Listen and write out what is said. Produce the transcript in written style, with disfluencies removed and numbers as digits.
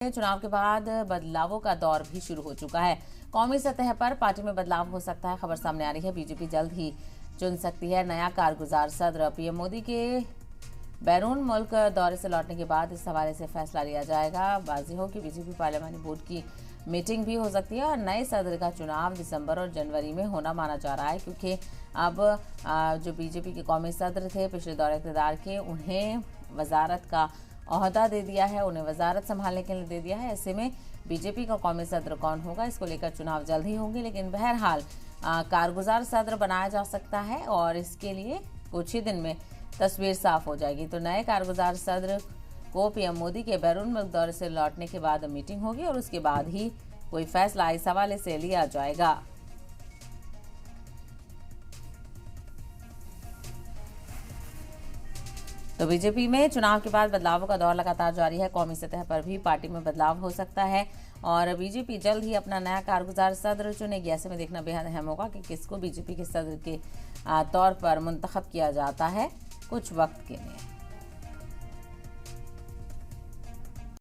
चुनाव के बाद बदलावों का दौर भी शुरू हो चुका है। कौमी सतह पर पार्टी में बदलाव हो सकता है। खबर सामने आ रही है, बीजेपी जल्द ही चुन सकती है नया कारगुजार सदर। पीएम मोदी के बैरून मुल्क दौरे से लौटने के बाद इस हवाले से फैसला लिया जाएगा। वाज़ेह हो कि बीजेपी पार्लियामानी बोर्ड की मीटिंग भी हो सकती है और नए सदर का चुनाव दिसंबर और जनवरी में होना माना जा रहा है, क्योंकि अब जो बीजेपी के कौमी सदर थे पिछले दौरे इक़्तिदार के, उन्हें वजारत का ओहदा दे दिया है, उन्हें वजारत संभालने के लिए दे दिया है। ऐसे में बीजेपी का कौमी सदर कौन होगा, इसको लेकर चुनाव जल्द ही होंगे, लेकिन बहरहाल कारगुजार सदर बनाया जा सकता है और इसके लिए कुछ ही दिन में तस्वीर साफ हो जाएगी। तो नए कारगुजार सदर को पीएम मोदी के बैरून मुल्क दौरे से लौटने के बाद मीटिंग होगी और उसके बाद ही कोई फैसला इस हवाले से लिया जाएगा। तो बीजेपी में चुनाव के बाद बदलावों का दौर लगातार जारी है। कौमी सतह पर भी पार्टी में बदलाव हो सकता है और बीजेपी जल्द ही अपना नया कारगुजार सदर चुनेगी। ऐसे में देखना बेहद अहम होगा कि किसको बीजेपी के सदर के तौर पर मुंतखब किया जाता है कुछ वक्त के लिए।